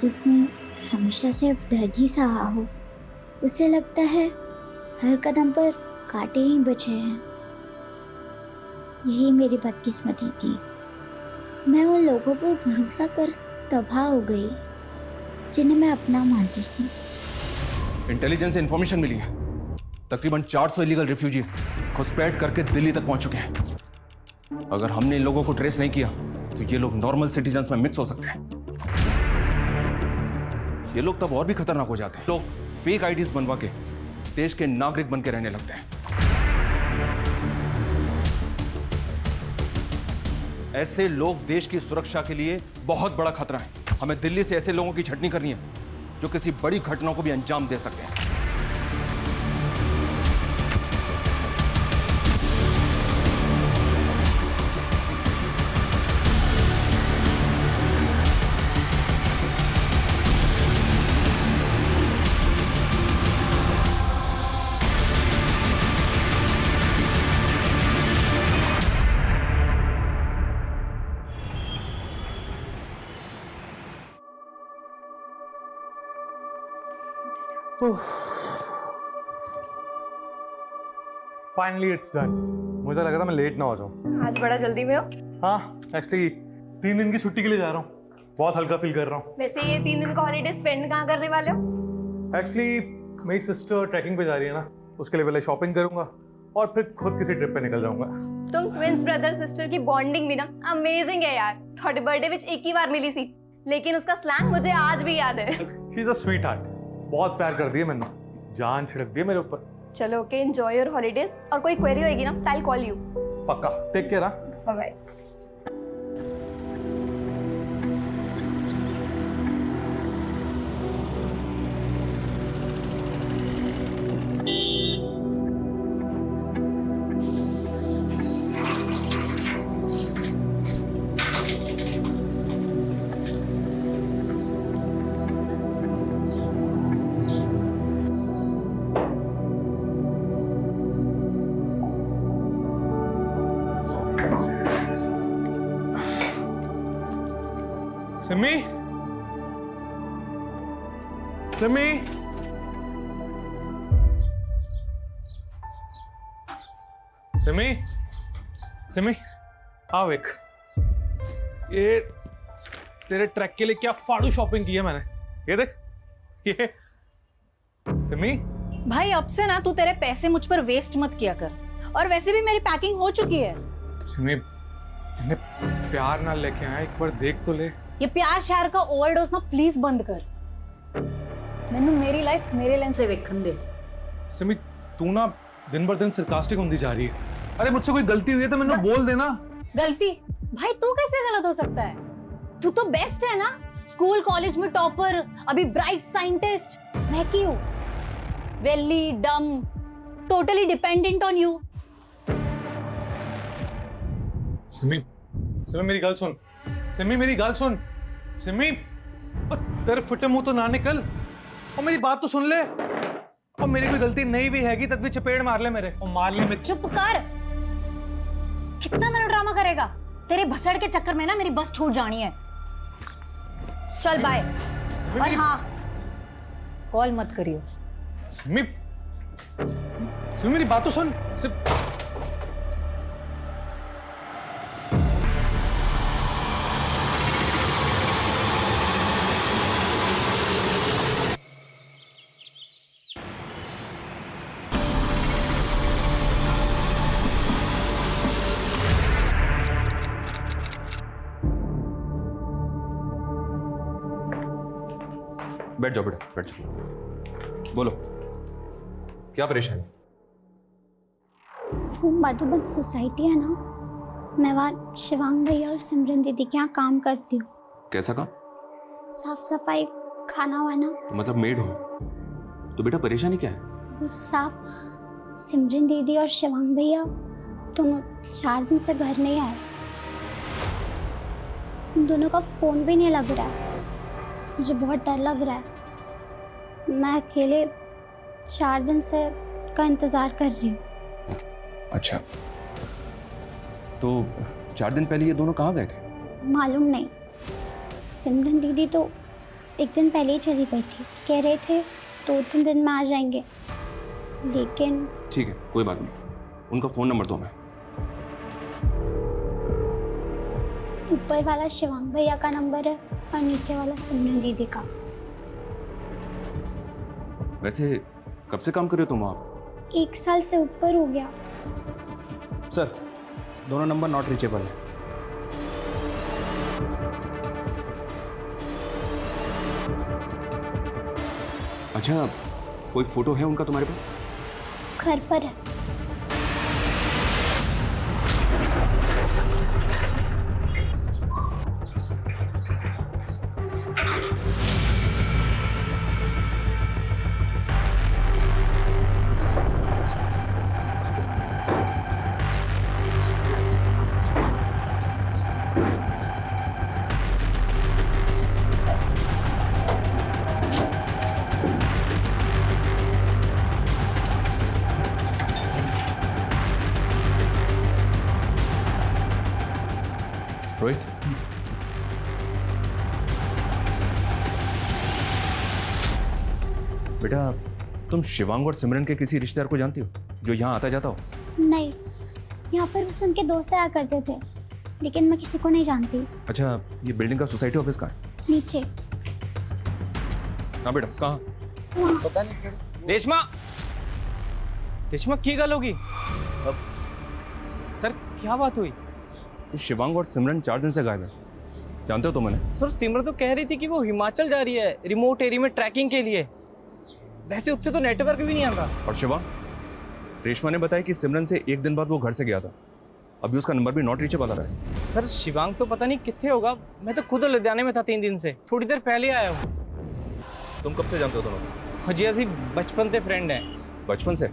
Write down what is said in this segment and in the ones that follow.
जिसने हमेशा सिर्फ दर्द ही सहा हो, उसे लगता है हर कदम पर कांटे ही बचे हैं। यही मेरी बदकिस्मती थी। मैं उन लोगों पर भरोसा कर तबाह हो गई जिन्हें मैं अपना मानती थी। इंटेलिजेंस से इंफॉर्मेशन मिली है, तकरीबन 400 इलीगल रिफ्यूजीज घुसपैठ करके दिल्ली तक पहुंच चुके हैं। अगर हमने इन लोगों को ट्रेस नहीं किया तो ये लोग नॉर्मल सिटीजन्स में मिक्स हो सकते हैं। ये लोग तब और भी खतरनाक हो जाते हैं। लोग फेक आईडीज बनवा के देश के नागरिक बन के रहने लगते हैं। ऐसे लोग देश की सुरक्षा के लिए बहुत बड़ा खतरा है। हमें दिल्ली से ऐसे लोगों की छटनी करनी है जो किसी बड़ी घटना को भी अंजाम दे सकते हैं। Finally it's done. मुझे लगा था मैं लेट ना हो जाऊं। आज बड़ा जल्दी में हो। हाँ, एक्चुअली 3 दिन की छुट्टी के लिए जा रहा हूँ। बहुत हल्का फील कर रहा हूँ। वैसे ये 3 दिन का हॉलीडे स्पेंड कहाँ करने वाले हो? एक्चुअली मेरी सिस्टर ट्रैकिंग पे जा रही है ना, उसके लिए पहले शॉपिंग करूंगा और फिर खुद किसी ट्रिप पे निकल जाऊंगा। तुम ट्विंस ब्रदर सिस्टर की बॉन्डिंग भी ना अमेजिंग है यार। थोड़े बर्थडे विच एक ही बार मिली सी, लेकिन उसका स्लैंग मुझे आज भी याद है। She is a sweet heart. बहुत प्यार कर दिया मैंने, जान छिड़क दी मेरे ऊपर। चलो ओके, एंजॉय योर हॉलीडेज। और कोई क्वेरी होगी ना, आई कॉल यू। पक्का, take care. Bye bye. Simi, Simi, Simi, Simi, आओ एक। ये तेरे ट्रैक के लिए क्या फाड़ू शॉपिंग की है मैंने। ये देख, ये सिमी। भाई अब से ना तू तेरे पैसे मुझ पर वेस्ट मत किया कर। और वैसे भी मेरी पैकिंग हो चुकी है। सिमी, मैंने प्यार ना लेके आया, एक बार देख तो ले। ये प्यार शहर का ओवरडोज ना प्लीज बंद कर। मैनू मेरी लाइफ मेरे लेंस से वेखन दे। सिमी, तू ना दिन बर दिन सरकास्टिक होती जा रही है। अरे मुझसे कोई गलती हुई है तो मैंने बोल देना। गलती? भाई तू कैसे गलत हो सकता है? तू तो बेस्ट है ना, स्कूल कॉलेज में टॉपर, अभी ब्राइट साइंटिस्ट। मैं की हूँ वेली डम, totally dependent on you. Simi, Simi मेरी गल सुन। सिमी मेरी गल सुन। सिमी, तेरे फुटे मुंह तो ना निकल और मेरी बात तो सुन ले। और मेरी कोई गलती नहीं भी हैगी तब भी चपेड़ मार ले मेरे और मार ले। चुप कर। कितना मेरा ड्रामा करेगा? तेरे भसड़ के चक्कर में ना मेरी बस छूट जानी है। चल बाय। और हाँ, कॉल मत करियो। सिमी, सिमी मेरी बात तो सुन। बैठ जाओ बेटा, बैठ जाओ। बोलो, क्या परेशानी? वो मधुबन सोसाइटी है ना, मैं वहाँ शिवांग भैया और सिमरन दीदी के यहाँ काम करती हूँ। कैसा काम? साफ सफाई, खाना वाना। तो मतलब मेड हो? तो बेटा परेशानी क्या है? वो साफ सिमरन दीदी और शिवांग भैया दोनों 4 दिन से घर नहीं आए। उन दोनों का फोन भी नहीं लग रहा है। मुझे बहुत डर लग रहा है। मैं अकेले 4 दिन से का इंतजार कर रही हूँ। अच्छा, तो 4 दिन पहले ये दोनों कहाँ गए थे? मालूम नहीं। सिमरन दीदी तो एक दिन पहले ही चली गई थी। कह रहे थे 2-3 दिन में आ जाएंगे, लेकिन ठीक है, कोई बात नहीं। उनका फ़ोन नंबर दो हमें। ऊपर वाला शिवांग भैया का नंबर है और नीचे वाला सिमरन दीदी का। वैसे कब से काम कर रहे हो तुम वहाँ पे? 1 साल से ऊपर हो गया। सर, दोनों नंबर नॉट रीचेबल है। अच्छा, कोई फोटो है उनका तुम्हारे पास? घर पर है। रोहित, बेटा तुम शिवांग और सिमरन के किसी रिश्तेदार को जानती हो जो यहाँ आता जाता हो? नहीं, यहाँ पर बस उनके दोस्त आया करते थे, लेकिन मैं किसी को नहीं जानती। अच्छा, ये बिल्डिंग का सोसाइटी ऑफिस कहाँ है? नीचे। हाँ बेटा, कहाँ? रेशमा, रेशमा की गल होगी? सर क्या बात हुई? ये शिवांग और सिमरन 4 दिन से गायब है, जानते हो तुम उन्हें? सर सिमरन तो कह रही थी कि वो हिमाचल जा रही है रिमोट एरिया में ट्रैकिंग के लिए। वैसे उससे तो नेटवर्क भी नहीं आता। और शिवांग, रेशमा ने बताया कि सिमरन से 1 दिन बाद वो घर से गया था, अभी उसका नंबर भी नॉट रीचेबल आ रहा है। सर शिवांग तो पता नहीं कितने होगा, मैं तो खुद लुधियाने में था 3 दिन से, थोड़ी देर पहले आया हूँ। तुम कब से जानते हो दोनों? हाँ जी, ऐसी बचपन से फ्रेंड है। बचपन से?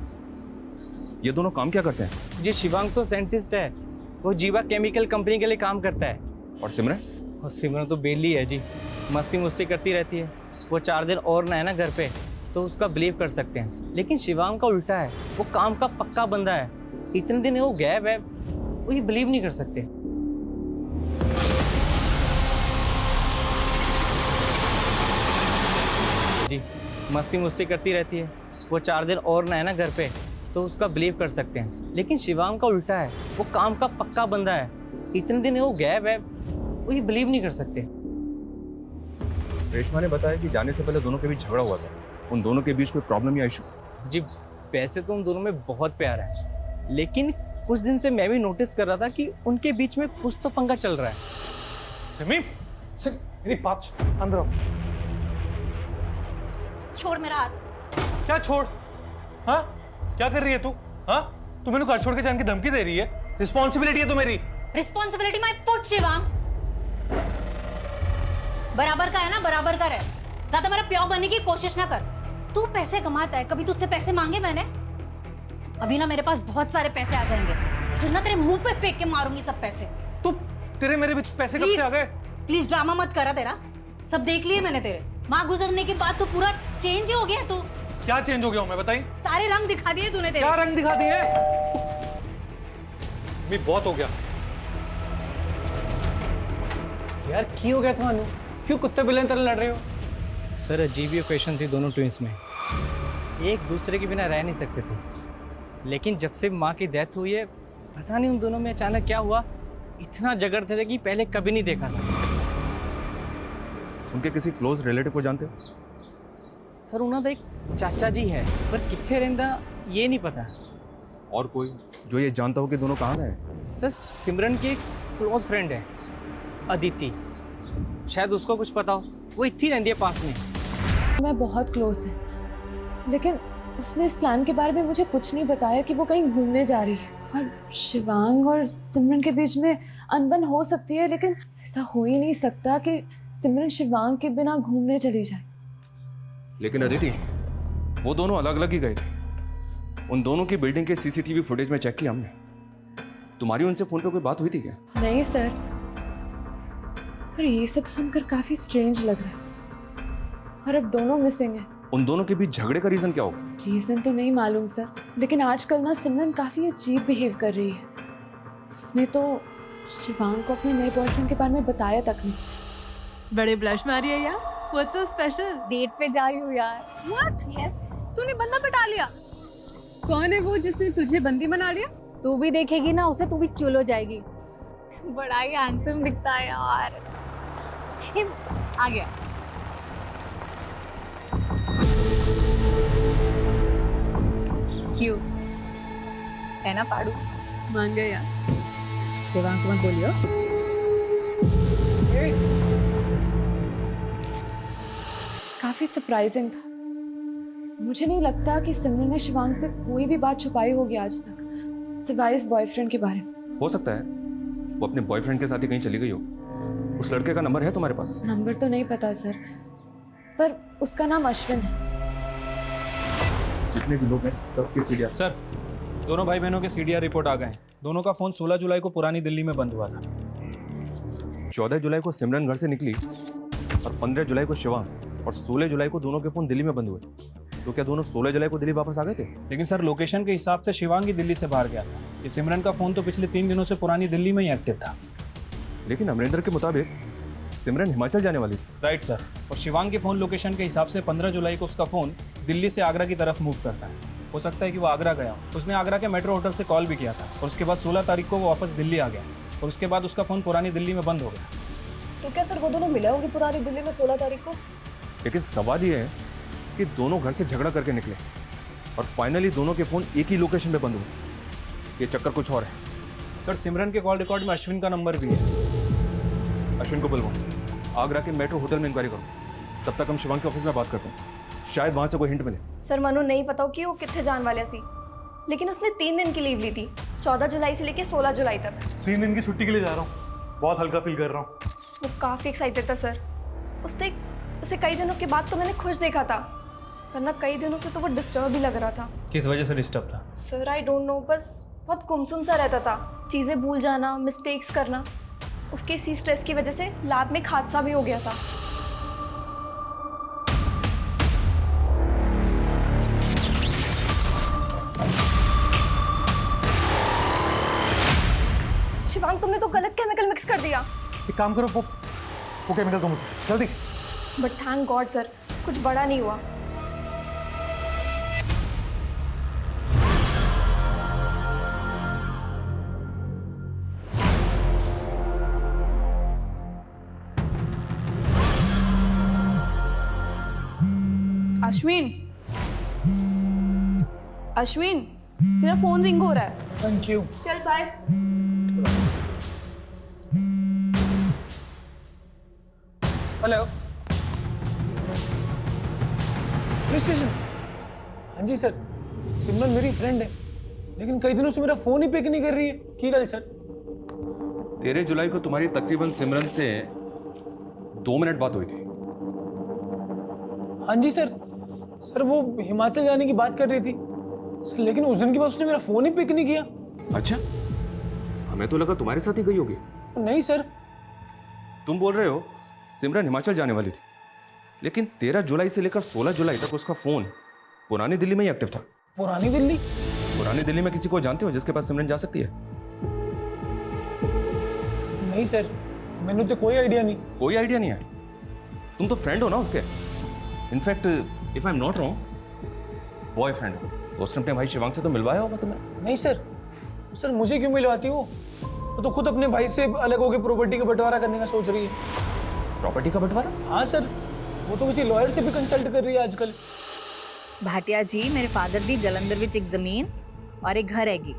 ये दोनों काम क्या करते हैं? जी शिवांग तो साइंटिस्ट है, वो जीवा केमिकल कंपनी के लिए काम करता है। और सिमरन? और सिमरन तो बेली है जी, मस्ती मुस्ती करती रहती है। वो 4 दिन और ना है ना घर पे तो उसका बिलीव कर सकते हैं, लेकिन शिवांग का उल्टा है, वो काम का पक्का बंदा है। इतने दिन वो गैप है, वो ये बिलीव नहीं कर सकते। जी मस्ती मुस्ती करती रहती है, वो 4 दिन और ना है ना घर पे तो उसका बिलीव कर सकते हैं, लेकिन शिवांग का उल्टा है, वो काम का पक्का बंदा है। इतने दिन वो गैप है, वो ये बिलीव नहीं कर सकते। रेशमा ने बताया कि जाने से पहले दोनों के बीच झगड़ा हुआ था, उन दोनों के बीच कोई प्रॉब्लम या इशू? जी वैसे तो उन दोनों में बहुत प्यार है, लेकिन कुछ दिन से मैं भी नोटिस कर रहा था कि उनके बीच में कुछ तो पंगा चल रहा है। सिमी, मेरी बात अंदर आओ। छोड़ मेरा हाथ। क्या छोड़? हाँ, क्या कर रही है तू? हाँ, तू मेरे को घर छोड़ के जाने की धमकी दे रही है? रिस्पॉन्सिबिलिटी है तो मेरी। Responsibility my foot Shivang. बराबर का है ना, बराबर का रहे। ज्यादा मेरा प्यार बनने की कोशिश ना कर। तू पैसे कमाता है, कभी तुझसे पैसे मांगे मैंने? अभी ना मेरे पास बहुत सारे पैसे आ जाएंगे, फिर ना तेरे मुंह पे फेंक के मारूंगी सब पैसे। तू तेरे मेरे बीच पैसे कब से आ गए? प्लीज ड्रामा मत करा, तेरा सब देख लिए मैंने तेरे। माँ गुजरने के बाद तो पूरा चेंज ही हो गया तू। क्या चेंज हो गया हूं मैं, बताई? सारे रंग दिखा दिए तूने तेरे। क्या रंग दिखा दिए? भी बहुत हो गया यार की हो गया थानू, क्यों कुत्ते बिल्ली तरह लड़ रहे हो? सर अजीब ही क्वेश्चन थी दोनों ट्विंस में, एक दूसरे के बिना रह नहीं सकते थे, लेकिन जब से माँ की डेथ हुई है पता नहीं उन दोनों में अचानक क्या हुआ, इतना झगड़ते थे कि पहले कभी नहीं देखा था। उनके किसी क्लोज रिलेटिव को जानते हो? सर उन्होंने एक चाचा जी है, पर कितने रहता ये नहीं पता। और कोई जो ये जानता हो कि दोनों कहाँ गए? सर सिमरन की एक क्लोज फ्रेंड है अदिति, शायद उसको कुछ पता हो, वो इतनी रहती है पास में। मैं बहुत क्लोज है, लेकिन उसने इस प्लान के बारे में मुझे कुछ नहीं बताया कि वो कहीं घूमने जा रही है। और शिवांग और सिमरन के बीच में अनबन हो सकती है, लेकिन ऐसा हो ही नहीं सकता कि सिमरन शिवांग के बिना घूमने चली जाए। लेकिन अदिति, वो दोनों अलग अलग ही गए थे। उन दोनों की बिल्डिंग के सीसीटीवी फुटेज में चेक किया हमने। तुम्हारी उनसे फोन पे कोई बात हुई थी क्या? नहीं सर, पर ये सब सुनकर काफी स्ट्रेंज लग रहा है। और अब दोनों मिसिंग हैं। उन दोनों के बीच झगड़े का रीजन क्या होगा? रीजन तो नहीं मालूम सर, लेकिन आजकल ना सिमरन काफी अजीब बिहेव कर रही है। उसने तो शिवांग को अपने नए बॉयफ्रेंड के बारे में बताया तक नहीं। बड़े ब्लश मारी है यार। What's so special? डेट पे जा रही हूँ यार। What? यस। तूने बंदा पटा लिया? कौन है वो जिसने तुझे बंदी बना लिया? तू भी देखेगी ना उसे, तू भी चुल हो जाएगी। बड़ा ही हैंडसम दिखता है यार। आ गया। क्यों है ना पाड़ू? मान गया यार। शिवांग को मत बोलियो। काफी सरप्राइजिंग था। मुझे नहीं लगता कि सिमरन ने शिवांग से कोई भी बात छुपाई होगी आज तक, सिवाय इस बॉयफ्रेंड के बारे में। हो सकता है वो अपने बॉयफ्रेंड के साथ ही कहीं चली गई हो। उस लड़के का नंबर है तुम्हारे पास? नंबर तो नहीं पता सर, पर उसका नाम अश्विन है। जितने भी लोग हैं सबके सीढ़ियाँ। सर, दोनों भाई बहनों के सीडीआर रिपोर्ट आ गए हैं। दोनों का फ़ोन 16 जुलाई को पुरानी दिल्ली में बंद हुआ था। 14 जुलाई को सिमरन घर से निकली और 15 जुलाई को शिवांग, और 16 जुलाई को दोनों के फ़ोन दिल्ली में बंद हुए। तो क्या दोनों 16 जुलाई को दिल्ली वापस आ गए थे? लेकिन सर, लोकेशन के हिसाब से शिवांग ही दिल्ली से बाहर गया था। ये सिमरन का फ़ोन तो पिछले 3 दिनों से पुरानी दिल्ली में ही एक्टिव था। लेकिन अमरिंदर के मुताबिक सिमरन हिमाचल जाने वाली थी। Right sir. और शिवांग के फ़ोन लोकेशन के हिसाब से 15 जुलाई को उसका फ़ोन दिल्ली से आगरा की तरफ मूव करता है। हो सकता है कि वो आगरा गया हो। उसने आगरा के मेट्रो होटल से कॉल भी किया था और उसके बाद 16 तारीख को वो वापस दिल्ली आ गया और उसके बाद उसका फ़ोन पुरानी दिल्ली में बंद हो गया। तो क्या सर वो दोनों मिले होंगे पुरानी दिल्ली में 16 तारीख को? लेकिन सवाल ये है कि दोनों घर से झगड़ा करके निकले और फाइनली दोनों के फ़ोन एक ही लोकेशन पे बंद हुए। ये चक्कर कुछ और है। सर, सिमरन के कॉल रिकॉर्ड में अश्विन का नंबर भी है। अश्विन को बुलवाओ, आगरा के मेट्रो होटल में इंक्वायरी करो। तब तक हम शिवांग के ऑफिस में बात करते हैं, शायद वहां से कोई हिंट मिले। सर मनु नहीं पता कि वो कितने जान वाले सी, लेकिन उसने 3 दिन की लीव ली थी, 14 जुलाई से लेके 16 जुलाई तक। 3 दिन की छुट्टी के लिए जा रहा हूँ, बहुत हल्का फील कर रहा हूँ। वो काफ़ी एक्साइटेड था सर। उसे कई दिनों के बाद तो मैंने खुश देखा था, वरना कई दिनों से तो वो डिस्टर्ब ही लग रहा था। किस वजह से डिस्टर्ब था? सर आई डोंट नो, बस बहुत गुमसुम सा रहता था, चीज़ें भूल जाना, मिस्टेक्स करना। उसके इसी स्ट्रेस की वजह से लैब में एक हादसा भी हो गया था। शिवांग, तुमने तो गलत केमिकल मिक्स कर दिया। एक काम करो, वो केमिकल दो मुझे जल्दी। बट थैंक गॉड सर, कुछ बड़ा नहीं हुआ। अश्विन, तेरा फोन रिंग हो रहा है। Thank you. चल बाय। Hello, police station. हाँ जी सर, सिमरन मेरी फ्रेंड है, लेकिन कई दिनों से मेरा फोन ही पिक नहीं कर रही है। की गल सर? 13 जुलाई को तुम्हारी तकरीबन सिमरन से 2 मिनट बात हुई थी। हाँ जी सर। सर वो हिमाचल जाने की बात कर रही थी सर, लेकिन उस दिन के बाद उसने मेरा फोन ही पिक नहीं किया। अच्छा, हमें तो लगा तुम्हारे साथ ही गई होगी। नहीं सर। तुम बोल रहे हो सिमरन हिमाचल जाने वाली थी, लेकिन 13 जुलाई से लेकर 16 जुलाई तक उसका फोन पुरानी दिल्ली में ही एक्टिव था। पुरानी दिल्ली? पुरानी दिल्ली में किसी को जानते हो जिसके पास सिमरन जा सकती है? नहीं सर, मैंने तो कोई आइडिया नहीं। कोई आइडिया नहीं है? तुम तो फ्रेंड हो ना उसके। In fact if I am not wrong, boyfriend हो। तो उसने अपने भाई शिवांग से तो मिलवाया होगा तुम्हें। नहीं सर। सर मुझे क्यों मिलवाती वो तो खुद अपने भाई से अलग होकर प्रॉपर्टी का बंटवारा करने का सोच रही है। प्रॉपर्टी का बंटवारा? हाँ सर, वो तो किसी लॉयर से भी कंसल्ट कर रही है आजकल। भाटिया जी, मेरे फादर दी जलंधर विच एक जमीन और एक घर हैगी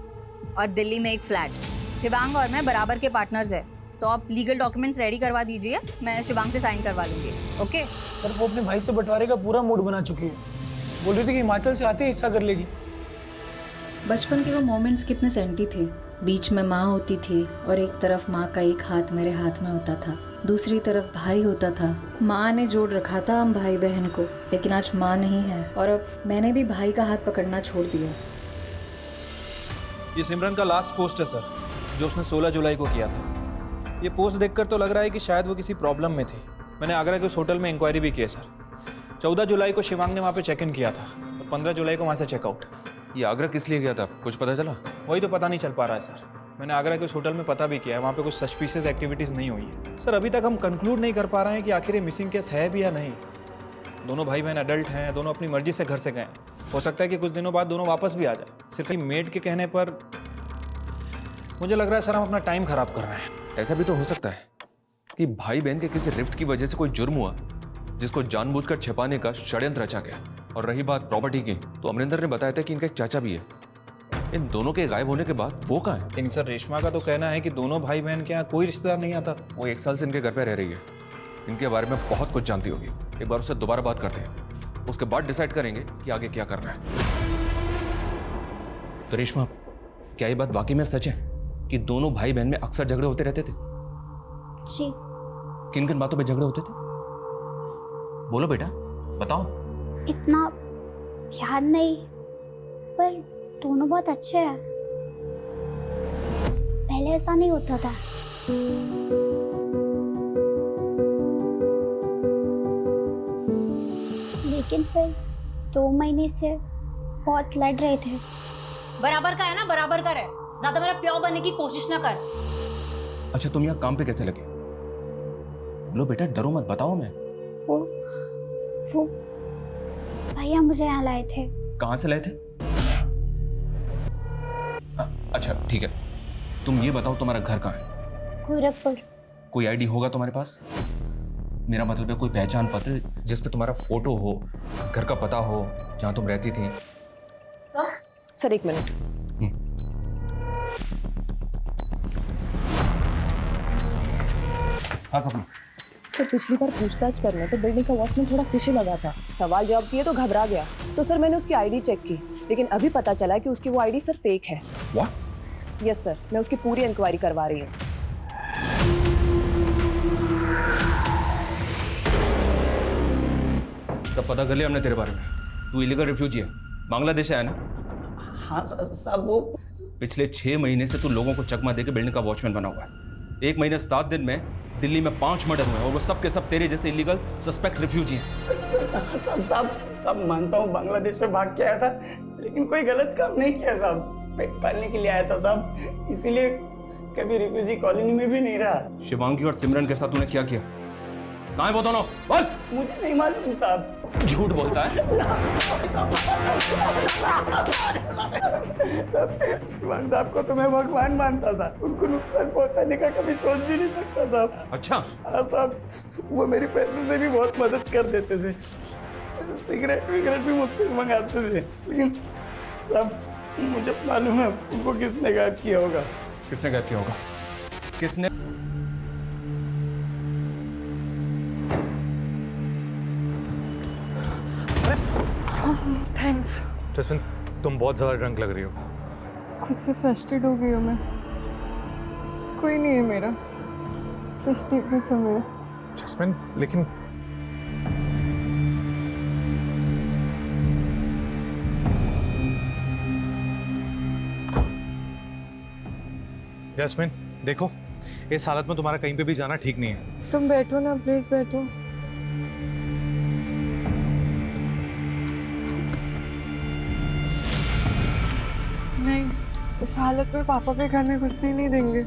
और दिल्ली में एक फ्लैट। शिवांग और मैं बराबर के पार्टनर्स है, तो आप लीगल डॉक्यूमेंट्स रेडी करवा दीजिए, मैं शिवांग से साइन करवा लूंगी। ओके सर वो अपने भाई से बंटवारे का पूरा मूड बना चुकी है, बोल रही थी कि हिमाचल से आते ही हिस्सा कर लेगी। बचपन के वो मोमेंट्स कितने सेंटी थे। बीच में माँ होती थी और एक तरफ माँ का एक हाथ मेरे हाथ में होता था, दूसरी तरफ भाई होता था। माँ ने जोड़ रखा था हम भाई बहन को, लेकिन आज माँ नहीं है और अब मैंने भी भाई का हाथ पकड़ना छोड़ दिया। ये सिमरन का लास्ट पोस्ट है सर, जो उसने 16 जुलाई को किया था। ये पोस्ट देखकर तो लग रहा है कि शायद वो किसी प्रॉब्लम में थी। मैंने आगरा के उस होटल में इंक्वायरी भी की है सर। 14 जुलाई को शिवांग ने वहाँ पे चेक इन किया था और 15 जुलाई को वहाँ से चेकआउट। ये आगरा किस लिए गया था, कुछ पता चला? वही तो पता नहीं चल पा रहा है सर। मैंने आगरा के उस होटल में पता भी किया है, वहाँ पे कुछ सस्पिशियस एक्टिविटीज़ नहीं हुई है। सर अभी तक हम कंक्लूड नहीं कर पा रहे हैं कि आखिर ये मिसिंग केस है भी या नहीं। दोनों भाई बहन अडल्ट हैं, दोनों अपनी मर्जी से घर से गए। हो सकता है कि कुछ दिनों बाद दोनों वापस भी आ जाए। सिर्फ मेड के कहने पर मुझे लग रहा है सर हम अपना टाइम खराब कर रहे हैं। ऐसा भी तो हो सकता है कि भाई बहन के किसी रिफ्ट की वजह से कोई जुर्म हुआ जिसको जानबूझकर छिपाने का षड्यंत्र रचा गया। और रही बात प्रॉपर्टी की, तो अमरिंदर ने बताया था कि इनका एक चाचा भी है। इन दोनों के गायब होने के बाद वो कहाँ है? लेकिन सर रेशमा का तो कहना है कि दोनों भाई बहन के यहाँ कोई रिश्तेदार नहीं आता। वो 1 साल से इनके घर पे रह रही है, इनके बारे में बहुत कुछ जानती होगी। एक बार उससे दोबारा बात करते हैं, उसके बाद डिसाइड करेंगे कि आगे क्या करना है। तो रेशमा, क्या ये बात वाकई में सच है कि दोनों भाई बहन में अक्सर झगड़े होते रहते थे? जी। किन किन बातों पे झगड़े होते थे? बोलो बेटा, बताओ। इतना याद नहीं, पर दोनों बहुत अच्छे हैं। पहले ऐसा नहीं होता था। लेकिन फिर 2 महीने से बहुत लड़ रहे थे। बराबर का है ना, बराबर कर है। ज्यादा मेरा प्यार बनने की कोशिश ना कर। अच्छा, तुम यहाँ काम पे कैसे लगे? बोलो बेटा, डरो मत, बताओ। मैं वो भैया मुझे यहाँ लाए थे। कहाँ से लाए थे? अच्छा ठीक है, तुम ये बताओ तुम्हारा घर कहाँ है? गोरखपुर। कोई आईडी होगा तुम्हारे पास? मेरा मतलब है कोई पहचान पत्र जिस पे तुम्हारा फोटो हो, घर का पता हो, जहाँ तुम रहती थी। Sir 1 minute. हाँ सपना। सर पिछली बार पूछताछ करने तो बिल्डिंग का वॉचमैन थोड़ा फिशी लगा था। सवाल जवाब किए तो घबरा गया, तो सर मैंने उसकी आईडी चेक की, लेकिन अभी पता चला कि उसकी वो आईडी सर फेक है। What? यस सर, मैं उसकी पूरी इंक्वायरी करवा रही हूँ। सब पता कर लिया हमने तेरे बारे में। तू इलीगल रिफ्यूजी है, बांग्लादेश से आया ना? हाँ साहब, वो पिछले 6 महीने से तू लोगों को चकमा देके बिल्डिंग का वॉचमैन बना हुआ है। 1 महीने 7 दिन में दिल्ली में 5 मर्डर हुए और वो सब के सब तेरे जैसे इलीगल सस्पेक्ट रिफ्यूजी हैं। सब मानता हूँ बांग्लादेश से भाग के आया था, लेकिन कोई गलत काम नहीं किया साहब। पेट पालने के लिए आया था साहब, इसीलिए कभी रिफ्यूजी कॉलोनी में भी नहीं रहा। शिवांगी और सिमरन के साथ तूने क्या किया? कहाँ है वो दोनों? बोल। मुझे नहीं मालूम साहब। झूठ बोलता है। शिवांग साहब को तो मैं भगवान मानता था, उनको नुकसान पहुंचाने का कभी सोच भी नहीं सकता साहब। अच्छा। हाँ साहब, वो मेरी पैसे से भी बहुत मदद कर देते थे, सिगरेट विगरेट भी मुझसे मंगाते थे, लेकिन साहब मुझे मालूम है उनको किसने गायब किया होगा। किसने गायब किया होगा? किसने? थैंक्स। जसमिन, तुम बहुत ज्यादा ड्रंक लग रही हो। खुद से फ्रस्ट्रेट हो गई हूँ मैं। कोई नहीं है मेरा, बस टीपनेस है मेरा। जसमिन, लेकिन जसमिन देखो, इस हालत में तुम्हारा कहीं पे भी जाना ठीक नहीं है। तुम बैठो ना, प्लीज बैठो। नहीं, इस हालत में पापा के घर में घुसने नहीं देंगे।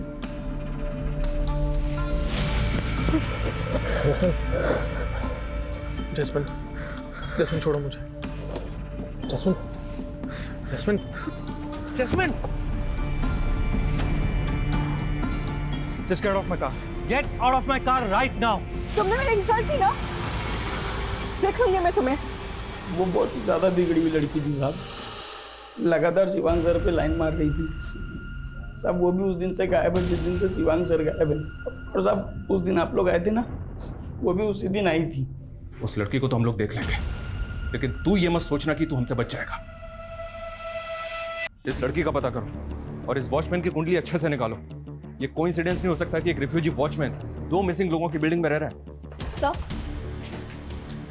जसमिन, जसमिन छोड़ो मुझे। Jasmine, Jasmine, Jasmine, just get off my car. Get out of my car right now. तुमने मेरी इंसल्ट की ना, देख लूंगी मैं तुम्हें। वो बहुत ज्यादा बिगड़ी हुई लड़की थी साहब, लगातार शिवांग सर पे लाइन मार रही थी साहब। वो भी उस दिन से गायब है जिस दिन से शिवांग सर गायब है। और साहब उस दिन आप लोग आए थे ना, वो भी उसी दिन आई थी। उस लड़की को तो हम लोग देख लेंगे, लेकिन तू ये मत सोचना कि तू हमसे बच जाएगा। इस लड़की का पता करो और इस वॉचमैन की कुंडली अच्छे से निकालो। ये कोइंसिडेंस नहीं हो सकता कि एक रिफ्यूजी वॉचमैन 2 मिसिंग लोगों की बिल्डिंग में रह रहा है।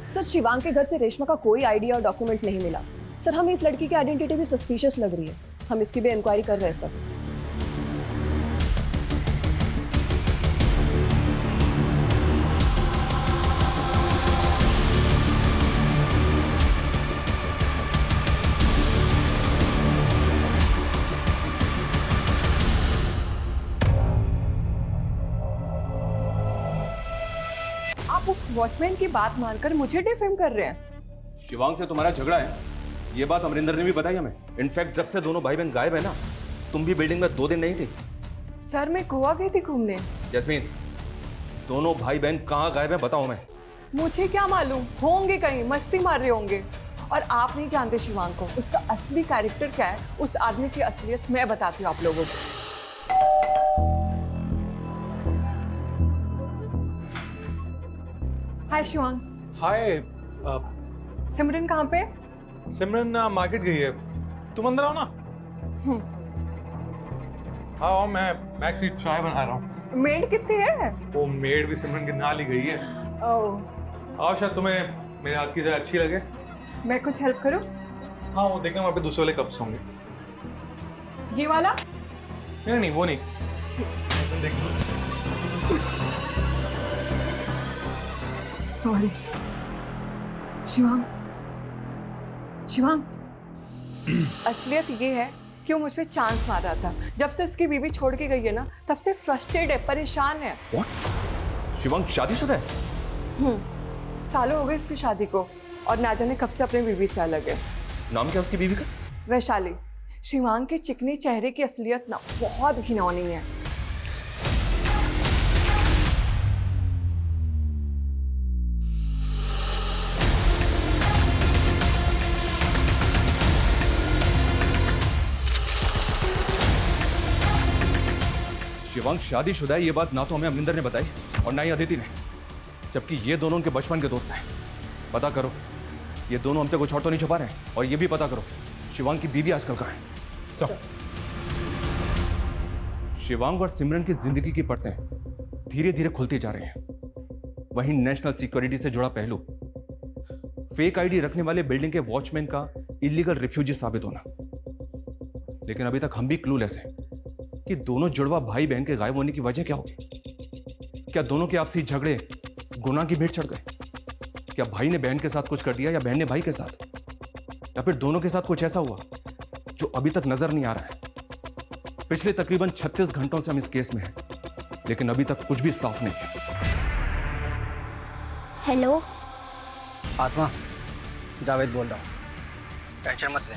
सर शिवांग के घर से रेशमा का कोई आईडी और डॉक्यूमेंट नहीं मिला। सर हमें इस लड़की की आइडेंटिटी भी सस्पिशियस लग रही है, हम इसकी भी इंक्वायरी कर रहे हैं सर। आप उस वॉचमैन की बात मानकर मुझे डिफेम कर रहे हैं? शिवांग से तुम्हारा झगड़ा है, ये बात अमरिंदर ने भी बताई हमें। इनफैक्ट जब से दोनों भाई बहन गायब है ना, तुम भी बिल्डिंग में 2 दिन नहीं थी। सर मैं गोवा गई थी घूमने। जैस्मीन, दोनों भाई बहन कहाँ गायब है बताओ हमें। मुझे क्या मालूम, होंगे कहीं मस्ती मार रहे होंगे। और आप नहीं जानते शिवांग को, उसका असली कैरेक्टर क्या है, उस आदमी की असलियत मैं बताती हूँ आप लोगों को। हाय शिवांग। हाय। सिमरन कहाँ पे? सिमरन मार्केट गई है, तुम अंदर आओ ना। हाँ मैं एक्चुअली चाय बना रहा हूँ। मेड कितनी है? वो मेड भी सिमरन के नाल ही गई है। ओह। आओ, शायद तुम्हें मेरे हाथ की चाय अच्छी लगे। मैं कुछ हेल्प करूँ? हाँ वो देखना, वहाँ पे दूसरे वाले कप्स होंगे। ये वाला? नहीं नहीं वो नहीं। सॉरी शिवांग। शिवांग, असलियत ये है कि वो मुझ पे चांस मार रहा था। जब से उसकी बीवी छोड़ के गई है ना, तब से फ्रस्ट्रेट है, परेशान है। What? शिवांग शादीशुदा है? सालों हो गए उसकी शादी को और ना जाने कब से अपनी बीवी से अलग है। नाम क्या उसकी बीवी का? वैशाली। शिवांग के चिकने चेहरे की असलियत ना बहुत घिनौनी है। शिवांग शादीशुदा है, ये बात ना तो हमें अमरिंदर ने बताई और ना ही अदिति ने, जबकि ये दोनों उनके बचपन के दोस्त हैं। पता करो, ये दोनों हमसे कुछ और तो नहीं छुपा रहे हैं। और ये भी पता करो, शिवांग की बीवी आजकल कहाँ है। सब शिवांग और सिमरन की जिंदगी की परतें धीरे धीरे खुलती जा रही हैं। वहीं नेशनल सिक्योरिटी से जुड़ा पहलू, फेक आईडी रखने वाले बिल्डिंग के वॉचमैन का इलीगल रिफ्यूजी साबित होना। लेकिन अभी तक हम भी क्लूलेस हैं कि दोनों जुड़वा भाई बहन के गायब होने की वजह क्या होगी। क्या दोनों के आपसी झगड़े गुनाह की भेंट चढ़ गए? क्या भाई ने बहन के साथ कुछ कर दिया या बहन ने भाई के साथ, या फिर दोनों के साथ कुछ ऐसा हुआ जो अभी तक नजर नहीं आ रहा है। पिछले तकरीबन 36 घंटों से हम इस केस में हैं, लेकिन अभी तक कुछ भी साफ नहीं है। हेलो आसमा, जावेद बोल रहा हूँ। टेंशन मत ले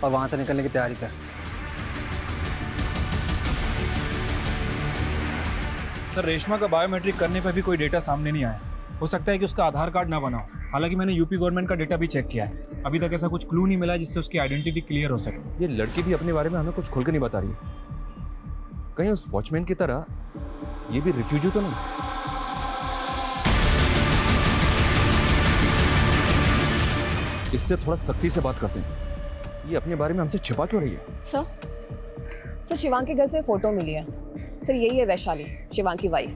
और वहाँ से निकलने की तैयारी कर। सर, रेशमा का बायोमेट्रिक करने पर भी कोई डेटा सामने नहीं आया। हो सकता है कि उसका आधार कार्ड ना बना हो। हालांकि मैंने यूपी गवर्नमेंट का डेटा भी चेक किया है, अभी तक ऐसा कुछ क्लू नहीं मिला जिससे उसकी आइडेंटिटी क्लियर हो सके। ये लड़की भी अपने बारे में हमें कुछ खुल के नहीं बता रही है। कहीं उस वॉचमैन की तरह ये भी रिफ्यूजी तो नहीं? इससे थोड़ा सख्ती से बात करते हैं। ये अपने बारे में हमसे छिपा क्यों रही है? सर शिवांग के घर से फोटो मिली है। सर यही है वैशाली, शिवांग की वाइफ।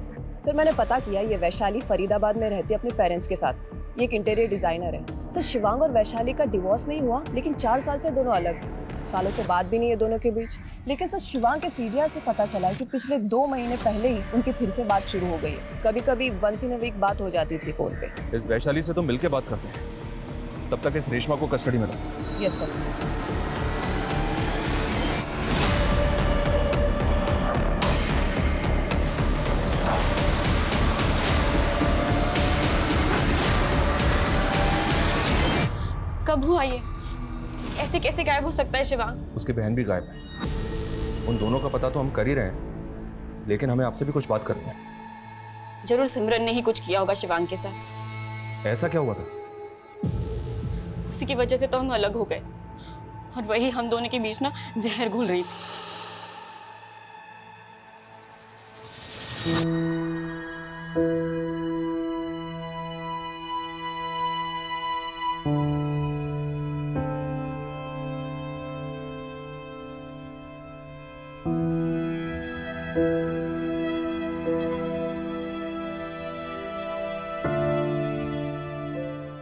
सर मैंने पता किया, ये वैशाली फरीदाबाद में रहती है अपने पेरेंट्स के साथ। ये एक इंटीरियर डिजाइनर है। सर शिवांग और वैशाली का डिवोर्स नहीं हुआ, लेकिन 4 साल से दोनों अलग हैं। सालों से बात भी नहीं है दोनों के बीच। लेकिन सर शिवांग के सीरिया से पता चला कि पिछले 2 महीने पहले ही उनकी फिर से बात शुरू हो गई है। कभी कभी वंस इन अ वीक बात हो जाती थी फोन पे। इस वैशाली से तो मिलके बात करते हैं। तब तक इस रेशमा को कस्टडी में लो। Yes sir. कब हुआ ये? ऐसे कैसे गायब हो सकता है शिवांग? उसकी बहन भी गायब है। उन दोनों का पता तो हम कर ही रहे हैं, लेकिन हमें आपसे भी कुछ बात करनी है। जरूर सिमरन ने ही कुछ किया होगा शिवांग के साथ। ऐसा क्या हुआ था? उसी की वजह से तो हम अलग हो गए, और वही हम दोनों के बीच ना जहर घुल रही थी।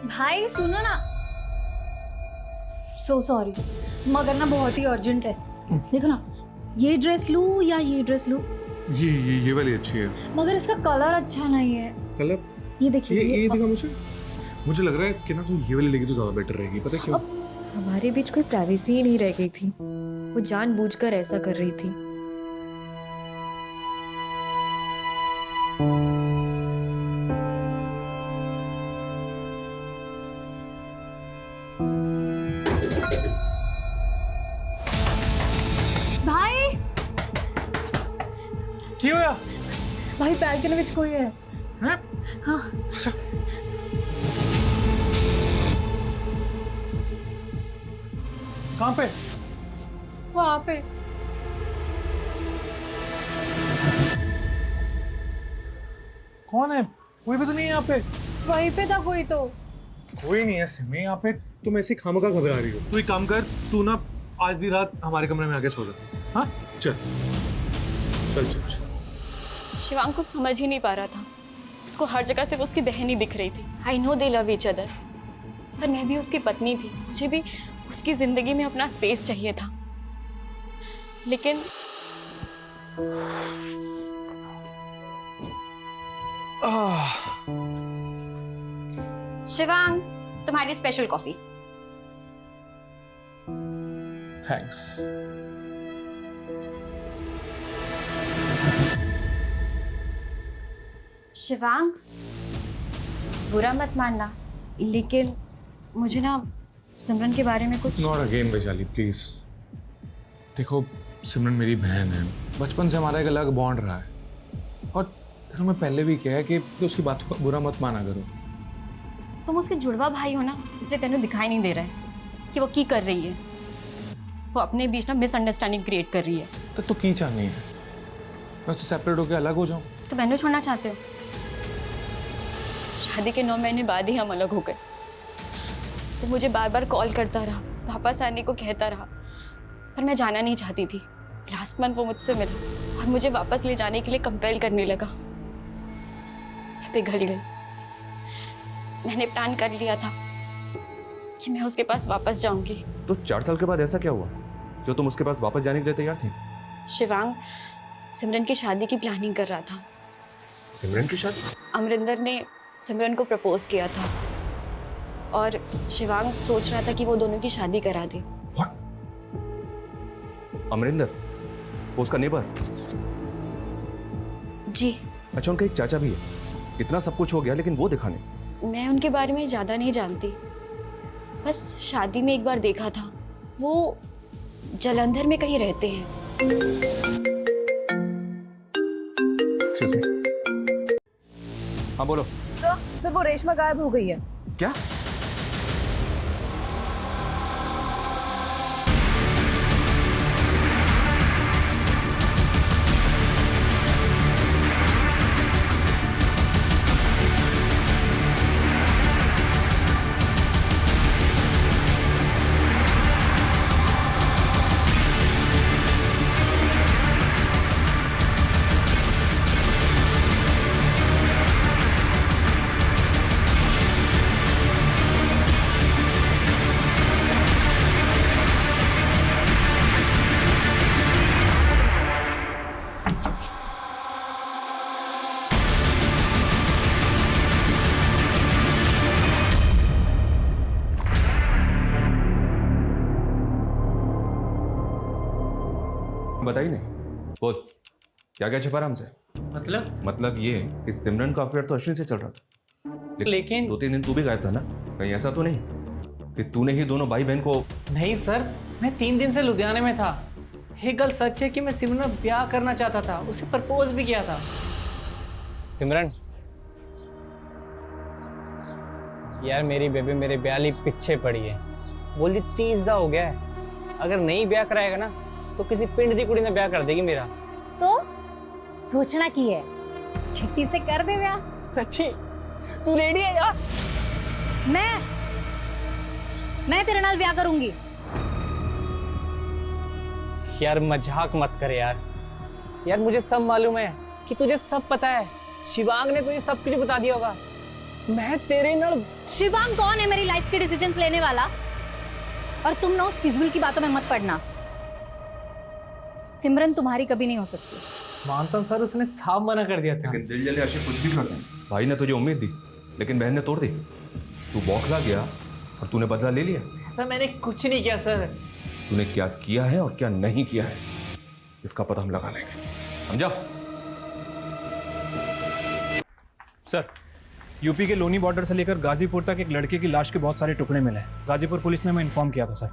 भाई सुनो ना, सो सॉरी, मगर ना बहुत ही अर्जेंट है। देखो ना, ये ड्रेस लूं या ये ड्रेस लूं? ये वाली अच्छी है, मगर इसका कलर अच्छा नहीं है। कलर ये देखिए, ये दिखा मुझे लग रहा है कि ना तुम ये वाली लेगी तो ज्यादा बेटर रहेगी। पता है क्यों? हमारे बीच कोई प्राइवेसी ही नहीं रह गई थी। वो जानबूझकर ऐसा कर रही थी। बालकनी में कोई है। हैं? हाँ। अच्छा। कहाँ पे? वहाँ पे। कौन है? कोई भी तो नहीं है यहाँ पे। वहीं पे था कोई तो। कोई नहीं है सिमी यहाँ पे। तुम ऐसी खामखा घबरा रही हो। तू एक काम कर, तू ना आज दी रात हमारे कमरे में आके सो जा। हाँ चल चल चल चल। शिवांग कुछ समझ ही नहीं पा रहा था। उसको हर जगह से उसकी बहन ही दिख रही थी। I know they love each other, पर मैं भी उसकी पत्नी थी। मुझे भी उसकी जिंदगी में अपना स्पेस चाहिए था। लेकिन शिवांग, तुम्हारी स्पेशल कॉफी। थैंक्स। शिवांग, बुरा मत मानना, लेकिन मुझे ना सिमरन के बारे में कुछ। Not again Vaishali please. देखो सिमरन मेरी बहन है, बचपन से हमारा एक अलग बॉन्ड रहा है, और तेरे मैं पहले भी कहा है कि उसकी बातों का बुरा मत माना करो। तुम उसके जुड़वा भाई हो ना, इसलिए तेनों दिखाई नहीं दे रहा है कि वो की कर रही है। वो अपने बीच ना मिसअंडरस्टैंडिंग क्रिएट कर रही है। तो तू की चाहनी है मैं उससे सेपरेट होकर अलग हो जाऊं? तो मैंने छोड़ना चाहते हो? शादी के 9 महीने बाद ही हम अलग हो गए। वो मुझे बार बार कॉल करता रहा, वापस आने को कहता रहा, पर मैं जाना नहीं चाहती थी। लास्ट मंथ वो मुझसे मिला और मुझे वापस ले जाने के लिए कंपेल करने लगा। मैं पिघल गई। मैंने प्लान कर लिया था कि मैं उसके पास वापस जाऊंगी। तो 4 साल के बाद ऐसा क्या हुआ जो तुम उसके पास वापस जाने के लिए तैयार थी? शिवांग सिमरन की शादी की प्लानिंग कर रहा था। सिमरन की शादी? अमरिंदर ने सिमरन को प्रपोज किया था और शिवांग सोच रहा था कि वो दोनों की शादी करा दे। अमरिंदर, वो उसका नेबर? जी। अच्छा, उनका एक चाचा भी है। इतना सब कुछ हो गया लेकिन वो दिखा नहीं। मैं उनके बारे में ज़्यादा नहीं जानती, बस शादी में एक बार देखा था। वो जलंधर में कहीं रहते हैं। Excuse me. हाँ बोलो। सर वो रेशमा गायब हो गई है। क्या? बताइए नहीं, बोल क्या क्या छिपा रहा हमसे? मतलब ये कि सिमरन का अफेयर तो अश्विन से चल रहा था, लेकिन 2-3 दिन तू भी गायब था ना? कहीं ऐसा तो नहीं कि तूने ही दोनों भाई बहन को? नहीं सर, मैं 3 दिन से लुधियाने में था। एक गल सच है कि मैं सिमरन ब्याह करना चाहता था, उसे प्रपोज भी किया था। सिमरन यार, मेरी बेबी मेरे ब्याह लिए पीछे पड़ी है। बोल दी 30 दा हो गया है, अगर नहीं ब्याह कराएगा ना तो किसी पिंड दी कुड़ी ने ब्याह कर देगी मेरा। तो सोचना की है, छिट्टी से कर दे ब्याह। सच्ची तू रेडी है यार? मैं तेरे नाल ब्याह करूंगी। यार मजाक मत कर यार। यार मुझे सब मालूम है कि तुझे सब पता है। शिवांग ने तुझे सब कुछ बता दिया होगा। मैं तेरे नाल। शिवांग कौन है मेरी लाइफ के डिसीजंस लेने वाला? और तुम ना उस फिजूल की बातों में मत पड़ना। सिमरन तुम्हारी कभी नहीं हो सकती। मानता हूं सर, उसने साफ मना कर दिया था। लेकिन दिल जले आशिक कुछ भी करता है। भाई ने तुझे उम्मीद दी लेकिन बहन ने तोड़ दी। तू बौखला गया और तूने बदला ले लिया। ऐसा मैंने कुछ नहीं किया सर। तूने क्या किया है और क्या नहीं किया है इसका पता हम लगा लेंगे, समझा? सर, यूपी के लोनी बॉर्डर से लेकर गाजीपुर तक एक लड़के की लाश के बहुत सारे टुकड़े मिले हैं। गाजीपुर पुलिस ने हमें इन्फॉर्म किया था सर।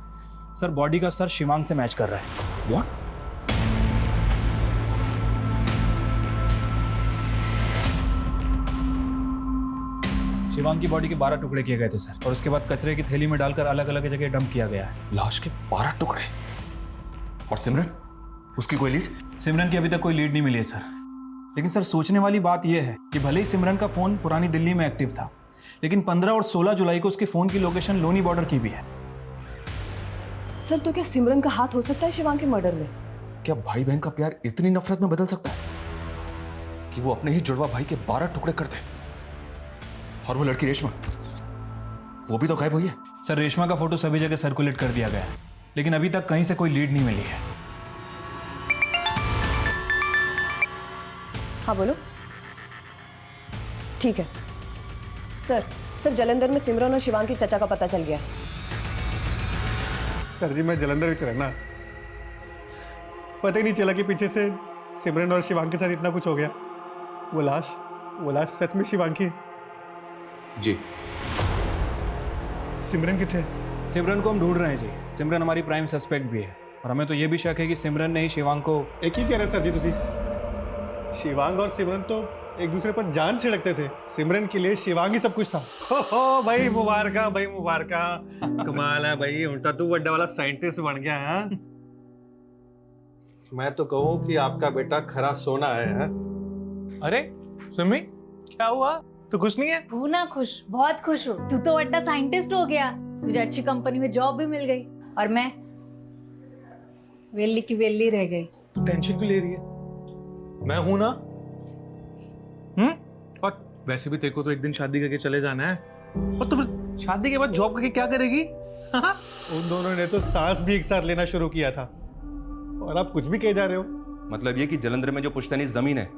सर बॉडी का सर शिवांग से मैच कर रहा है। What? शिवांग की बॉडी के 12 टुकड़े किए गए थे सर, और उसके बाद कचरे की थैली में डालकर अलग अलग जगह डंप किया गया है। लाश के 12 टुकड़े। और सिमरन, उसकी कोई लीड? सिमरन की अभी तक कोई लीड नहीं मिली है सर। लेकिन सर सोचने वाली बात यह है कि भले ही सिमरन का फोन पुरानी दिल्ली में एक्टिव था, लेकिन 15 और 16 जुलाई को उसके फोन की लोकेशन लोनी बॉर्डर की भी है। सर तो क्या सिमरन का हाथ हो सकता है शिवांग के मर्डर में? क्या भाई बहन का प्यार इतनी नफरत में बदल सकता है कि वो अपने ही जुड़वा भाई के 12 टुकड़े कर दे? और वो लड़की रेशमा, वो भी तो गायब हुई है। सर रेशमा का फोटो सभी जगह सर्कुलेट कर दिया गया है, लेकिन अभी तक कहीं से कोई लीड नहीं मिली है। हाँ बोलो। ठीक है सर जलंधर में सिमरन और शिवांग के चचा का पता चल गया। सर जी मैं जलंधर में रहना, पता ही नहीं चला कि पीछे से सिमरन और शिवांग के साथ इतना कुछ हो गया। वो लाश सच में शिवांग की है? जी। सिमरन किथे? सिमरन को हम ढूंढ रहे हैं जी। सिमरन हमारी प्राइम सस्पेक्ट भी है, और हमें तो ये भी शक है कि सिमरन ने ही शिवांग को। एक ही कह रहे सर जी तुसी। शिवांग और सिमरन तो एक दूसरे पर जान छिड़कते थे। सिमरन के लिए शिवांग ही सब कुछ था। हो भाई मुबारका, भाई मुबारका। कमाल है भाई, उल्टा तू बड़ा वाला साइंटिस्ट बन गया है। मैं तो कहूँ कि आपका बेटा खरा सोना है। अरे सिमी, क्या हुआ? तू खुश नहीं है? हूँ ना खुश, बहुत खुश हूँ। तू तो बड़ा साइंटिस्ट हो गया, तुझे अच्छी कंपनी में जॉब भी मिल गई, और मैं वेली की वेली रह गई। तू टेंशन क्यों ले रही है? मैं हूं ना। और वैसे भी तेरे को तो एक दिन शादी करके चले जाना है, और तुम शादी के बाद जॉब करके क्या करेगी? उन दोनों ने तो सांस भी एक साथ लेना शुरू किया था, और आप कुछ भी कहे जा रहे हो। मतलब ये कि जलंधर में जो पुश्तैनी जमीन है,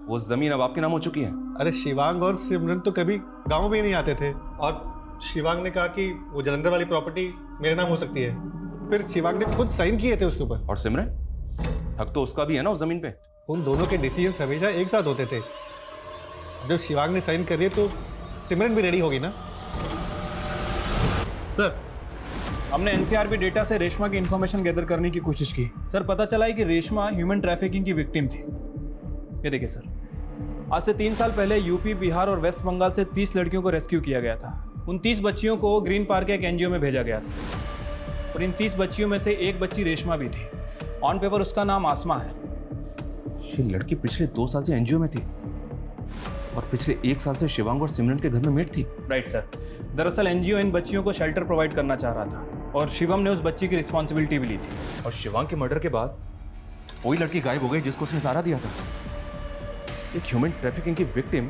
वो जमीन अब आपके नाम हो चुकी है? अरे शिवांग और सिमरन तो कभी गांव में नहीं आते थे, और शिवांग ने कहा कि वो जलंधर वाली प्रॉपर्टी मेरे नाम हो सकती है। फिर शिवांग ने खुद साइन किए थे उसके ऊपर। और सिमरन, हक तो उसका भी है ना उस जमीन पे? उन दोनों के डिसीजंस हमेशा एक साथ होते थे। जब शिवांग ने साइन कर दिए तो सिमरन भी रेडी होगी ना। सर हमने एनसीआरबी डेटा से रेशमा की इंफॉर्मेशन गैदर करने की कोशिश की। सर पता चला है कि रेशमा ह्यूमन ट्रैफिकिंग की विक्टिम थी। ये देखिए सर, आज से 3 साल पहले यूपी, बिहार और वेस्ट बंगाल से 30 लड़कियों को रेस्क्यू किया गया था। उन 30 बच्चियों को ग्रीन पार्क के एक एनजीओ में भेजा गया था, और इन 30 बच्चियों में से एक बच्ची रेशमा भी थी। ऑन पेपर उसका नाम आसमा है। ये लड़की पिछले 2 साल से एनजीओ में थी, और पिछले 1 साल से शिवांग और सिमरन के घर में मेट थी। Right sir. दरअसल एनजीओ इन बच्चियों को शेल्टर प्रोवाइड करना चाह रहा था, और शिवम ने उस बच्ची की रिस्पॉन्सिबिलिटी भी ली थी। और शिवांग के मर्डर के बाद वही लड़की गायब हो गई जिसको उसने सहारा दिया था। एक ह्यूमन ट्रैफिकिंग की विक्टिम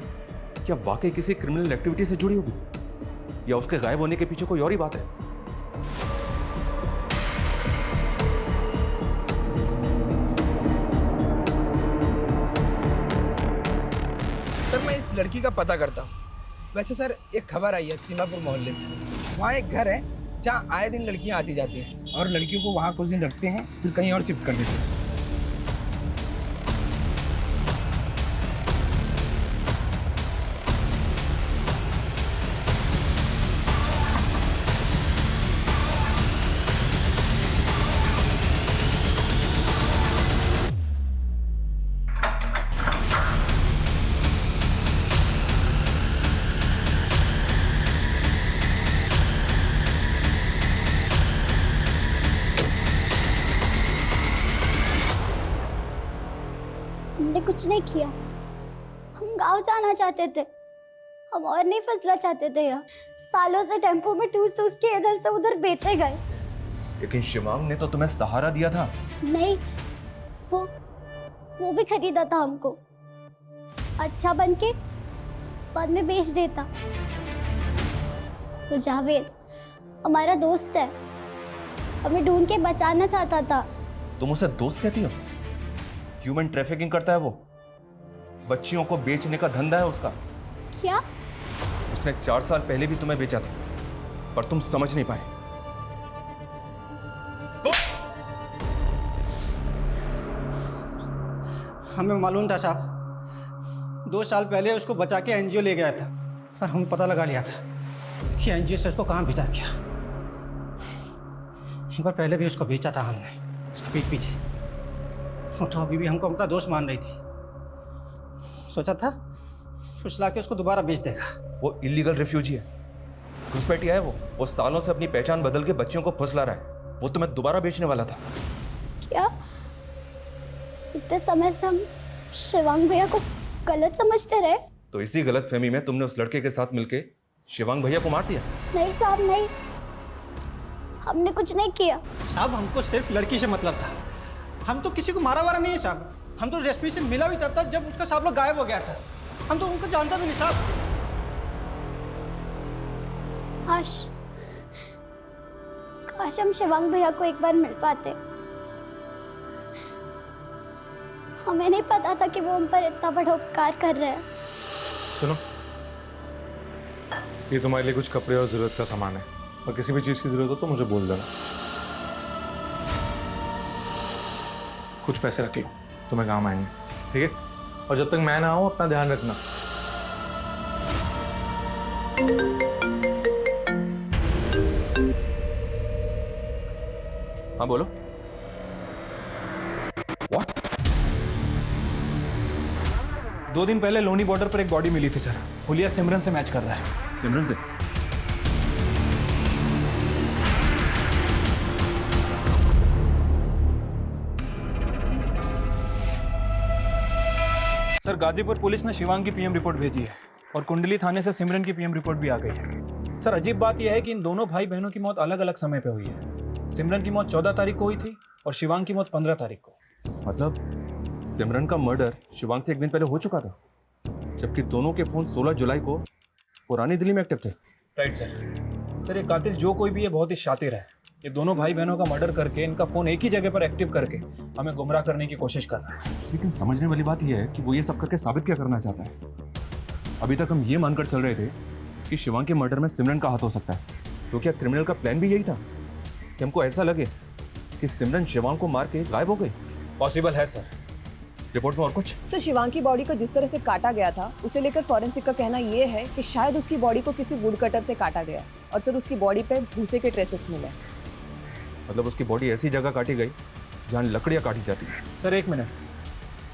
क्या वाकई किसी क्रिमिनल एक्टिविटी से जुड़ी होगी, या उसके गायब होने के पीछे कोई और ही बात है? सर मैं इस लड़की का पता करता हूँ। वैसे सर एक खबर आई है सीमापुर मोहल्ले से। वहाँ एक घर है जहाँ आए दिन लड़कियाँ आती जाती हैं, और लड़कियों को वहाँ कुछ दिन रखते हैं, फिर कहीं और शिफ्ट कर देते हैं। हमने कुछ नहीं किया। हम गांव जाना चाहते थे, हम और नहीं फंसना चाहते थे यहाँ। सालों से टेम्पो में ठूस ठूस के इधर से उधर बेचे गए। लेकिन शिवांग ने तो तुम्हें सहारा दिया था। नहीं, वो भी खरीदा था हमको, अच्छा बन के बाद में बेच देता। वो जावेद हमारा दोस्त है, हमें ढूंढ के बचाना चाहता था। तुम उसे दोस्त कहती हो? ह्यूमन ट्रैफिकिंग करता है वो, बच्चियों को बेचने का धंधा है उसका। क्या? उसने 4 साल पहले भी तुम्हें बेचा था, पर तुम समझ नहीं पाए। हमें मालूम था साहब, 2 साल पहले उसको बचा के एनजीओ ले गया था, पर हम पता लगा लिया था कि एनजीओ से उसको कहाँ भेजा गया। एक बार पहले भी उसको बेचा था हमने, उसके पीठ पीछे। वो तो अभी भी हमको अपना दोस्त मान रही थी। सोचा था फुसला के उसको दोबारा बेच देगा। वो इलीगल रिफ्यूजी है, घुसपैठिया है वो सालों से अपनी पहचान बदल के बच्चियों को फुसला रहा है। वो तुम्हें दोबारा बेचने वाला था। क्या इतने समय से हम शिवांग भैया को गलत समझते रहे? तो इसी गलतफहमी में तुमने उस लड़के के साथ मिलके शिवांग भैया को मार दिया। नहीं साहब, नहीं, हमने कुछ नहीं किया। साहब हमको सिर्फ लड़की से मतलब था, हम तो किसी को मारा वारा नहीं है साहब। हम तो रेशमी से मिला भी तब तक जब उसका साहब लोग गायब हो गया था। हम तो उनको जानता भी नहीं साहब। काश हम शिवांग भैया को एक बार मिल पाते। हमें नहीं पता था कि वो हम पर इतना बड़ा उपकार कर रहे हैं। सुनो, ये तुम्हारे लिए कुछ कपड़े और जरूरत का सामान है, और किसी भी चीज की जरूरत हो तो मुझे बोल देना। कुछ पैसे रख लो, तुम्हें काम आएंगे, ठीक है? और जब तक मैं ना आऊं अपना ध्यान रखना। हाँ बोलो। What? 2 दिन पहले लोनी बॉर्डर पर एक बॉडी मिली थी सर। हुलिया सिमरन से मैच कर रहा है। सिमरन से? सर गाजीपुर पुलिस ने शिवांग की पीएम रिपोर्ट भेजी है और कुंडली थाने से सिमरन की पीएम रिपोर्ट भी आ गई है। सर अजीब बात यह है कि इन दोनों भाई बहनों की मौत अलग अलग समय पे हुई है। सिमरन की मौत 14 तारीख को हुई थी और शिवांग की मौत 15 तारीख को। मतलब सिमरन का मर्डर शिवांग से 1 दिन पहले हो चुका था, जबकि दोनों के फोन 16 जुलाई को पुरानी दिल्ली में एक्टिव थे। Right sir. सर ये कातिल जो कोई भी है बहुत ही शातिर है। ये दोनों भाई बहनों का मर्डर करके इनका फोन एक ही जगह पर एक्टिव करके हमें गुमराह करने की कोशिश कर रहा है। लेकिन समझने वाली बात यह है कि वो ये सब करके साबित क्या करना चाहता है। अभी तक हम ये मानकर चल रहे थे कि शिवांग के मर्डर में सिमरन का हाथ हो सकता है, तो क्या क्रिमिनल का प्लान भी यही था कि हमको ऐसा लगे कि सिमरन शिवांग को मार के गायब हो गई? पॉसिबल है सर। रिपोर्ट में और कुछ? सर शिवांग की बॉडी को जिस तरह से काटा गया था उसे लेकर फॉरेंसिक का कहना यह है कि शायद उसकी बॉडी को किसी वुड कटर से काटा गया, और सर उसकी बॉडी पे भूसे के ट्रेसेस मिले। मतलब उसकी बॉडी ऐसी जगह काटी गई जहां लकड़ियां काटी जाती है। सर 1 मिनट,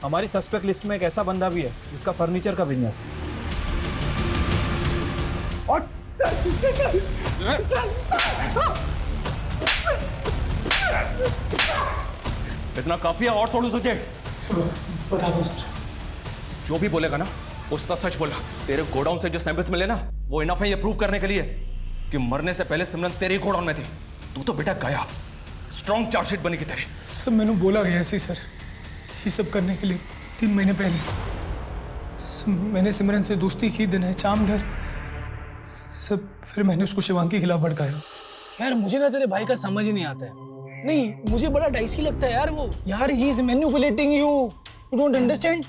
हमारी सस्पेक्ट लिस्ट में एक ऐसा बंदा भी है जिसका फर्नीचर का बिजनेस है। और इतना काफी है और थोड़ा तुझे बता दोस्त। जो भी बोलेगा ना वो सच सच बोला। तेरे गोडाउन से जो सैंपल्स मिले ना वो इनफ है ये प्रूव करने के लिए कि मरने से पहले सिमरन तेरे ही गोडाउन में थी। तू तो बेटा गया, स्ट्रॉन्ग चार्जशीट बनेगी तेरे। सब मैंने बोला गया ऐसे सर, ये सब करने के लिए 3 महीने पहले मैंने सिमरन से दोस्ती की, दिन है चाम डर सब। फिर मैंने उसको शिवांग के खिलाफ भड़काया। यार मुझे ना तेरे भाई का समझ ही नहीं आता है। नहीं, मुझे बड़ा डाइसी लगता है यार वो। यार he is manipulating you, you don't understand.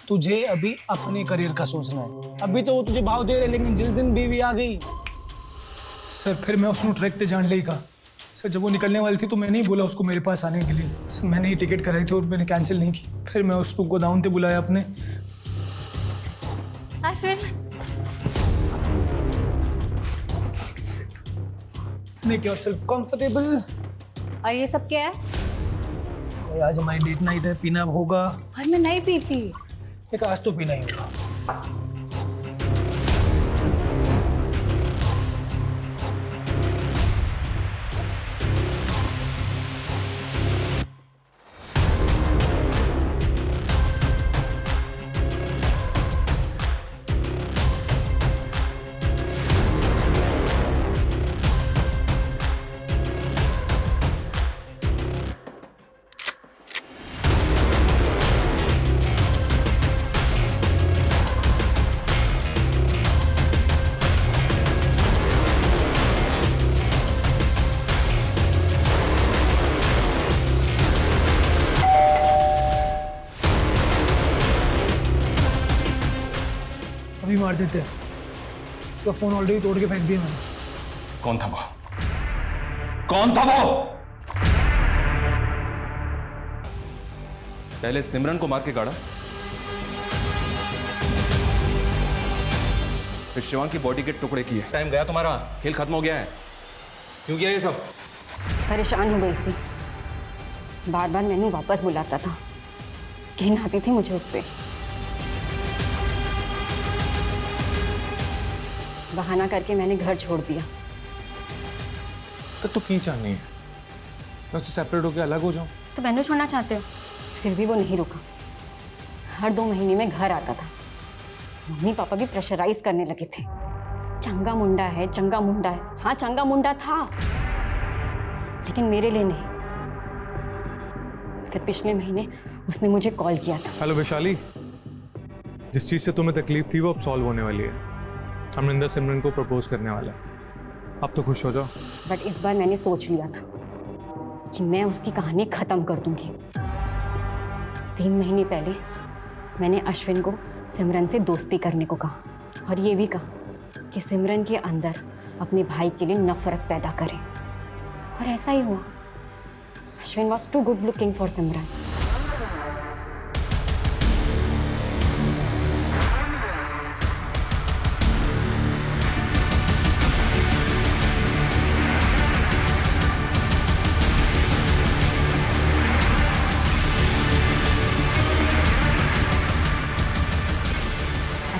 तुझे अभी अपने करियर का सोचना है। अभी तो वो तुझे भाव दे रहे, लेकिन जिस दिन बीवी आ गई। सर फिर मैं उसको ट्रैक पे जान लेगा। सर जब वो निकलने वाली थी तो मैंने ही बोला उसको मेरे पास आने के लिए। सर मैंने ही टिकट कराई थी और मैंने कैंसिल नहीं की। फिर मैं उसको गोदाउन पे बुलाया अपने। Make yourself comfortable. और ये सब क्या है? आज हमारी डेट नाइट है, पीना होगा। और मैं नहीं पीती। एक आज तो पीना ही होगा। अभी मार देते हैं। इसका फोन ऑलरेडी तोड़ के फेंक दिया मैंने। कौन था वो? कौन था वो? पहले सिमरन को मार के गाड़ा, फिर शिवांग की बॉडी के टुकड़े किए। टाइम गया तुम्हारा, खेल खत्म हो गया है। क्यों किया ये सब? परेशान हो गई सी। बार बार मैनू वापस बुलाता था, घिन आती थी मुझे उससे। बहाना करके मैंने घर छोड़ दिया। तो क्यों चाहनी है मैं उससे सेपरेट होकर अलग हो जाऊं? तो मैंने छोड़ना चाहते हो? फिर भी वो नहीं रुका। हर 2 महीने में घर आता था। मम्मी पापा भी प्रेशराइज करने लगे थे। चंगा मुंडा है, चंगा मुंडा है। हाँ चंगा मुंडा था, लेकिन मेरे लिए नहीं। फिर पिछले महीने उसने मुझे कॉल किया था। हेलो वैशाली, जिस चीज़ से तुम्हें तकलीफ थी वो अब सॉल्व होने वाली है। अमरिंदर सिमरन को प्रपोज करने वाला है। अब तो खुश हो जाओ। बट इस बार मैंने सोच लिया था कि मैं उसकी कहानी खत्म कर दूंगी। 3 महीने पहले मैंने अश्विन को सिमरन से दोस्ती करने को कहा और ये भी कहा कि सिमरन के अंदर अपने भाई के लिए नफरत पैदा करे, और ऐसा ही हुआ। Ashwin was too good looking for Simran.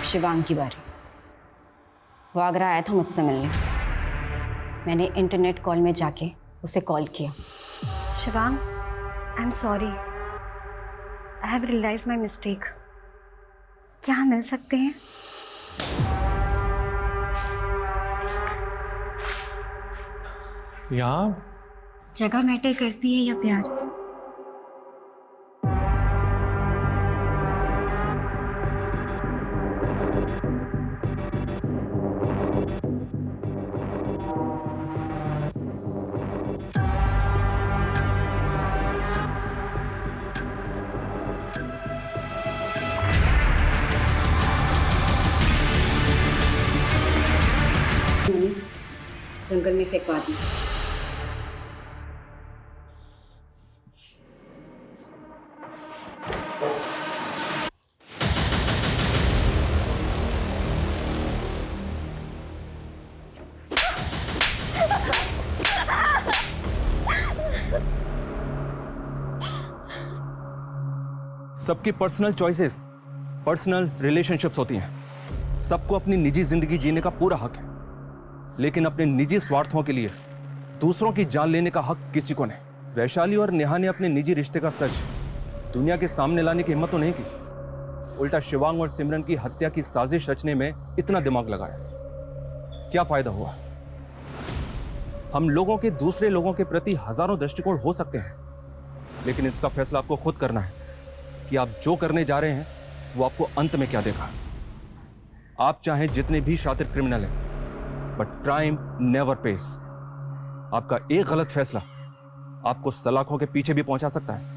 Shivang की बारी। वो आगरा आया था मुझसे मिलने। मैंने इंटरनेट कॉल में जाके उसे कॉल किया। Shivang, I am sorry, I have realize my mistake. क्या हम मिल सकते हैं? यहाँ जगह मैटर करती है या प्यार? जंगल में फेंकवा दी। सबकी पर्सनल चॉइसेस, पर्सनल रिलेशनशिप्स होती हैं। सबको अपनी निजी जिंदगी जीने का पूरा हक है, लेकिन अपने निजी स्वार्थों के लिए दूसरों की जान लेने का हक किसी को नहीं। वैशाली और नेहा ने अपने निजी रिश्ते का सच दुनिया के सामने लाने की हिम्मत तो नहीं की, उल्टा शिवांग और सिमरन की हत्या की साजिश रचने में इतना दिमाग लगाया। क्या फायदा हुआ? हम लोगों के दूसरे लोगों के प्रति हजारों दृष्टिकोण हो सकते हैं, लेकिन इसका फैसला आपको खुद करना है कि आप जो करने जा रहे हैं वो आपको अंत में क्या देगा। आप चाहे जितने भी शातिर क्रिमिनल हैं, बट क्राइम नेवर पेस। आपका एक गलत फैसला आपको सलाखों के पीछे भी पहुंचा सकता है।